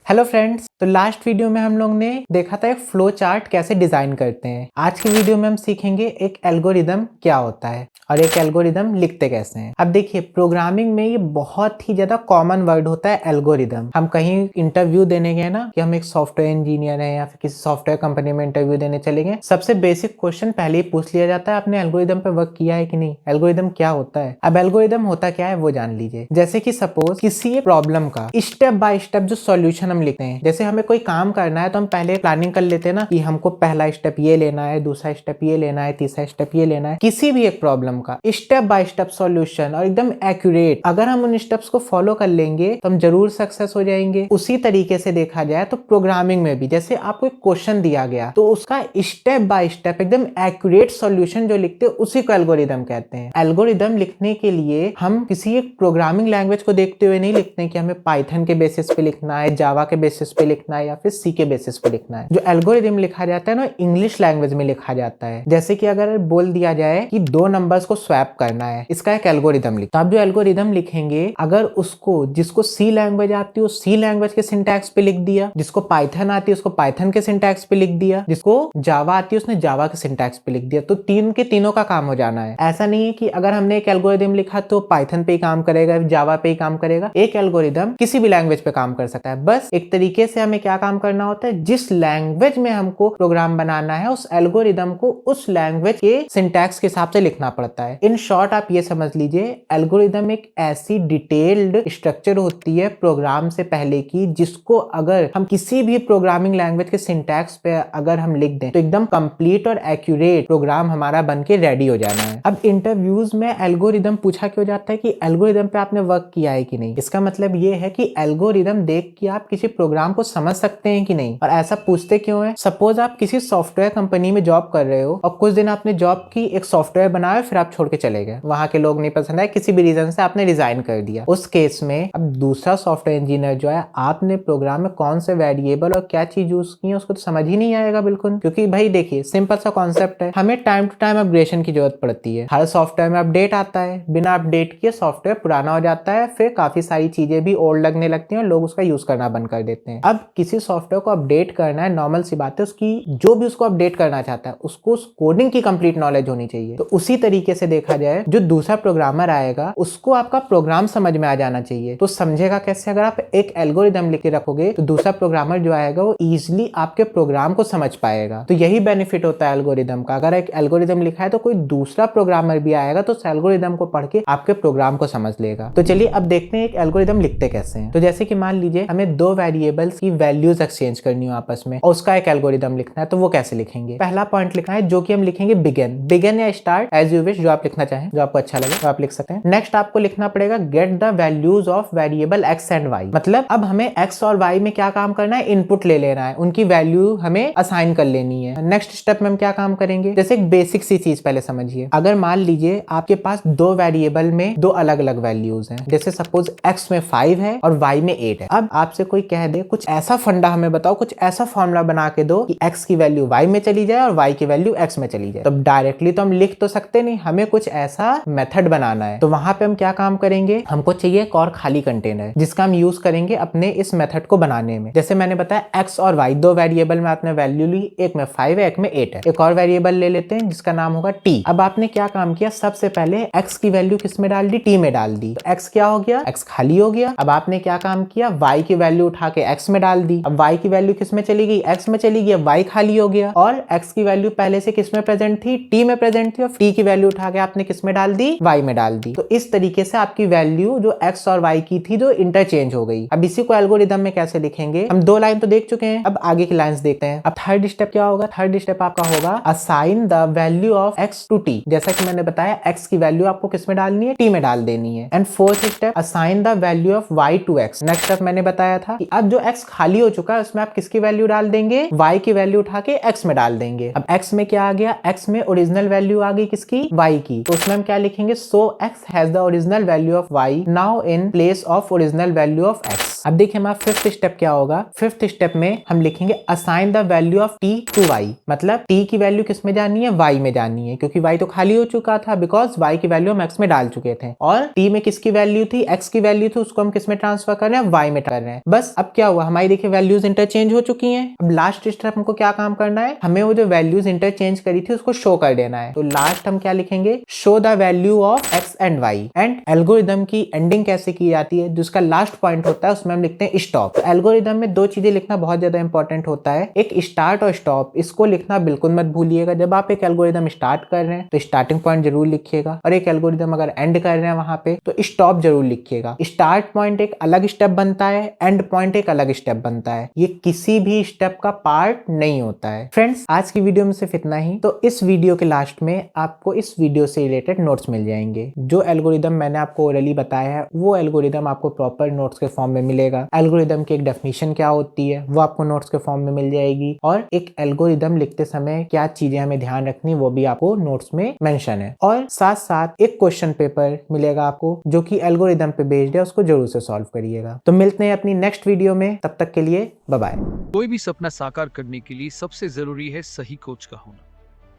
Hello friends, तो last video में हम लोग ने देखा था एक फ्लो चार्ट कैसे डिजाइन करते हैं। आज की वीडियो में हम सीखेंगे एक एल्गोरिदम क्या होता है और एक एल्गोरिदम लिखते कैसे हैं। अब देखिए, प्रोग्रामिंग में ये बहुत ही ज्यादा कॉमन वर्ड होता है एल्गोरिदम। हम कहीं इंटरव्यू देने गए ना कि हम एक सॉफ्टवेयर इंजीनियर हैं या फिर किसी सॉफ्टवेयर कंपनी में इंटरव्यू देने चले गए, सबसे बेसिक क्वेश्चन पहले ही पूछ लिया जाता है, आपने एल्गोरिदम पे वर्क किया है कि नहीं, एल्गोरिदम क्या होता है। अब एल्गोरिदम होता क्या है वो जान लीजिए। जैसे कि सपोज किसी एक प्रॉब्लम का स्टेप बाय स्टेप जो सॉल्यूशन हम लिखते हैं, जैसे हमें कोई काम करना है तो हम पहले प्लानिंग कर लेते हैं ना कि हमको पहला स्टेप ये लेना है, दूसरा स्टेप ये लेना है, तीसरा स्टेप ये लेना है। किसी भी एक प्रॉब्लम का स्टेप बाय स्टेप सॉल्यूशन और एकदम एक्यूरेट, अगर हम उन स्टेप्स को फॉलो कर लेंगे तो हम जरूर सक्सेस हो जाएंगे। उसी तरीके से देखा जाए तो प्रोग्रामिंग में भी जैसे आपको एक क्वेश्चन दिया गया तो उसका स्टेप बाय स्टेप एकदम एक्यूरेट सॉल्यूशन जो लिखते हैं उसी को एल्गोरिदम कहते हैं। एल्गोरिदम लिखने के लिए हम किसी एक प्रोग्रामिंग लैंग्वेज को देखते हुए नहीं लिखते हैं कि हमें पाइथन के बेसिस पे लिखना है, जावा के बेसिस पे लिखना है या फिर सी के बेसिस पे लिखना है। जो एल्गोरिदम लिखा जाता है ना, इंग्लिश लैंग्वेज में लिखा जाता है। जैसे कि अगर बोल दिया जाए कि दो नंबर्स को स्वैप करना है, इसका एक एल्गोरिदम लिख, तो आप जो एल्गोरिदम लिखेंगे अगर उसको जिसको सी लैंग्वेज आती है सी लैंग्वेज के सिंटैक्स पे लिख दिया, जिसको पाइथन आती है उसको पाइथन के सिंटैक्स पे लिख दिया, जिसको जावा आती है उसने जावा के सिंटैक्स पे लिख दिया, तो तीन के तीनों का काम हो जाना है। ऐसा नहीं है कि अगर हमने एक एल्गोरिदम लिखा तो पाइथन पे ही काम करेगा, जावा पे ही काम करेगा। एक एल्गोरिदम किसी भी लैंग्वेज पे काम कर सकता है। बस एक तरीके से हमें क्या काम करना होता है, जिस लैंग्वेज में हमको प्रोग्राम बनाना है उस एल्गोरिदम को उस लैंग्वेज के सिंटैक्स के हिसाब से लिखना पड़ता है। इन शॉर्ट आप ये समझ लीजिए, एल्गोरिदम एक ऐसी डिटेल्ड स्ट्रक्चर होती है प्रोग्राम से पहले की, जिसको अगर हम किसी भी प्रोग्रामिंग लैंग्वेज के सिंटैक्स पे अगर हम लिख दें तो एकदम कंप्लीट और एक्यूरेट प्रोग्राम हमारा बन के रेडी हो जाना है। अब इंटरव्यूज में एल्गोरिदम पूछा क्यों जाता है कि एल्गोरिदम पे आपने वर्क किया है कि नहीं। इसका मतलब ये है कि एल्गोरिदम देख के आप किसी प्रोग्राम को समझ सकते हैं कि नहीं। और ऐसा पूछते क्यों है, सपोज आप किसी सॉफ्टवेयर कंपनी में जॉब कर रहे हो और कुछ दिन आपने जॉब की, एक सॉफ्टवेयर बनाया, फिर आप छोड़ के चले गए, वहां के लोग नहीं पसंद आए, किसी भी रीजन से आपने रिजाइन कर दिया। उस केस में अब दूसरा सॉफ्टवेयर इंजीनियर जो है, आपने प्रोग्राम में कौन से वेरिएबल और क्या चीज यूज की है उसको तो समझ ही नहीं आएगा बिल्कुल। क्योंकि भाई देखिए, सिंपल सा कॉन्सेप्ट है, हमें टाइम टू टाइम अपग्रेडेशन की जरूरत पड़ती है। हर सॉफ्टवेयर में अपडेट आता है, बिना अपडेट किए सॉफ्टवेयर पुराना हो जाता है, फिर काफी सारी चीजें भी ओल्ड लगने लगती हैं और लोग उसका यूज करना बंद कर देते हैं। अब किसी सॉफ्टवेयर को अपडेट करना है, नॉर्मल सी बात है, उसकी जो भी उसको अपडेट करना चाहता है उसको उस कोडिंग की कंप्लीट नॉलेज होनी चाहिए। तो उसी तरीके से देखा जाए, जो दूसरा प्रोग्रामर आएगा उसको आपका प्रोग्राम समझ में आ जाना चाहिए। तो समझेगा कैसे, अगर आप एक एल्गोरिदम लिख के रखोगे तो दूसरा प्रोग्रामर जो आएगा वो इजिली आपके प्रोग्राम को समझ पाएगा। तो यही बेनिफिट होता है एल्गोरिदम का। अगर एक एल्गोरिदम लिखा है तो कोई दूसरा प्रोग्रामर भी आएगा तो उस एल्गोरिदम को पढ़ के आपके प्रोग्राम को समझ लेगा। तो चलिए अब देखते हैं एक एल्गोरिदम लिखते कैसे हैं। तो जैसे कि मान लीजिए हमें दो वेरिएबल्स की वैल्यूज एक्सचेंज करनी हो आपस में और उसका एक एल्गोरिदम लिखना है, तो वो कैसे लिखेंगे। पहला पॉइंट लिखना है जो कि हम लिखेंगे बिगिन, बिगिन या स्टार्ट, एज यू विश, जो आप लिखना चाहें, जो आपको अच्छा लगे तो आप लिख सकते हैं। नेक्स्ट आपको लिखना पड़ेगा get the values of variable x and y, मतलब अब हमें एक्स और वाई में क्या काम करना है, इनपुट ले लेना है, उनकी वैल्यू हमें असाइन कर लेनी है। नेक्स्ट स्टेप में हम क्या काम करेंगे, जैसे एक बेसिक सी चीज पहले समझिए। अगर मान लीजिए आपके पास दो वेरिएबल में दो अलग अलग वैल्यूज हैं, जैसे सपोज एक्स में 5 है और वाई में 8 है। अब आपसे कोई कह दे कुछ ऐसा फंडा हमें बताओ, कुछ ऐसा फॉर्मूला बना के दो कि एक्स की वैल्यू वाई में चली जाए और वाई की वैल्यू एक्स में चली जाए। तो डायरेक्टली तो हम लिख तो सकते नहीं, हमें कुछ ऐसा मेथड बनाना है। तो वहां पे हम क्या काम करेंगे, हमको चाहिए एक और खाली कंटेनर जिसका हम यूज करेंगे अपने इस मेथड को बनाने में। जैसे मैंने बताया एक्स और वाई दो वेरिएबल में आपने वैल्यू ली, एक में 5 है एक में 8 है। एक और वेरिएबल ले लेते हैं जिसका नाम होगा टी। अब आपने क्या काम किया, सबसे पहले एक्स की वैल्यू किस में डाल दी, टी में डाल दी। तो एक्स क्या हो गया, एक्स खाली हो गया। अब आपने क्या काम किया, वाई की वैल्यू उठा के एक्स में डाल दी। अब वाई की वैल्यू किस में चली गई, एक्स में चली गई, वाई खाली हो गया। और एक्स की वैल्यू पहले से किस में प्रेजेंट थी, टी में प्रेजेंट थी, और टी की वैल्यू उठा के आपने किस में डाल दी, वाई में डाल दी। तो इस तरीके से आपकी वैल्यू जो एक्स और वाई की थी जो इंटरचेंज हो गई। अब इसी को एल्गोरिदम में कैसे लिखेंगे, हम दो लाइन तो देख चुके हैं, अब आगे की लाइंस देखते हैं। अब थर्ड स्टेप क्या होगा, थर्ड स्टेप आपका होगा assign the value of x to T. जैसा कि मैंने बताया एक्स की वैल्यू आपको किस में डालनी है, टी में डाल देनी है। And fourth step assign the value of y to x. Next step मैंने बताया था कि अब जो एक्स खाली हो चुका है उसमें आप किसकी वैल्यू डाल देंगे, वाई की वैल्यू उठा के एक्स में डाल देंगे। अब एक्स में क्या आ गया, एक्स में ओरिजिनल वैल्यू आ गई किसकी, वाई की। तो उसमें हम क्या लिखेंगे, so X has the original value of Y now in place of original value of X. अब देखिए हमारा फिफ्थ स्टेप क्या होगा, फिफ्थ स्टेप में हम लिखेंगे assign the value of T to y. मतलब टी की वैल्यू किस में जानी है, वाई में जानी है, क्योंकि वाई तो खाली हो चुका था बिकॉज वाई की वैल्यू हम एक्स में डाल चुके थे। और टी में किसकी वैल्यू थी, एक्स की वैल्यू थी, उसको हम किस में ट्रांसफर कर रहे हैं, वाई में कर रहे हैं। बस अब क्या हुआ, हमारी हमारी देखिए वैल्यूज इंटरचेंज हो चुकी हैं। अब लास्ट स्टेप हमको क्या काम करना है, हमें वो जो वैल्यूज इंटरचेंज करी थी उसको शो कर देना है। तो लास्ट हम क्या लिखेंगे, show the value of x and y. And algorithm की एंडिंग कैसे की जाती है, जिसका लास्ट पॉइंट होता है उसमें हम लिखते हैं स्टॉप। एल्गोरिदम में दो चीजें लिखना बहुत ज्यादा इंपॉर्टेंट होता है, एक स्टार्ट और स्टॉप। इसको लिखना बिल्कुल मत भूलिएगा। जब आप एक एल्गोरिदम स्टार्ट कर रहे हैं तो स्टार्टिंग पॉइंट जरूर लिखिएगा, और एक एल्गोरिदम अगर एंड कर रहे हैं वहां पे तो स्टॉप जरूर लिखिएगा। स्टार्ट पॉइंट एक अलग स्टेप बनता है, एंड पॉइंट एक अलग स्टेप बनता है, ये किसी भी स्टेप का पार्ट नहीं होता है। फ्रेंड्स, आज की वीडियो में सिर्फ इतना ही। तो इस वीडियो के लास्ट में आपको इस वीडियो से रिलेटेड नोट्स मिल जाएंगे। जो एल्गोरिदम मैंने आपको ओरली बताया है वो एल्गोरिदम आपको प्रॉपर नोट्स के फॉर्म में मिलेगा। एल्गोरिदम की एक डेफिनेशन क्या होती है वो आपको नोट्स के फॉर्म में मिल जाएगी, और एक एल्गोरिदम लिखते समय क्या चीजें हमें ध्यान रखनी वो भी आपको नोट्स में मेंशन है। और साथ साथ एक क्वेश्चन पेपर मिलेगा आपको जो कि एल्गोरिदम पे बेस्ड है, उसको जरूर से सॉल्व करिएगा। तो मिलते हैं अपनी नेक्स्ट वीडियो में, तब तक के लिए बाय बाय। कोई भी सपना साकार करने के लिए सबसे जरूरी है सही कोच का होना।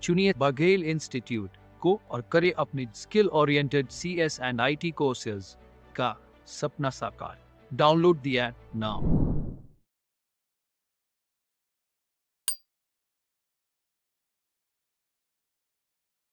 चुनिए बघेल इंस्टीट्यूट को और करें अपने skill oriented CS and IT courses का सपना साकार। Download the app now.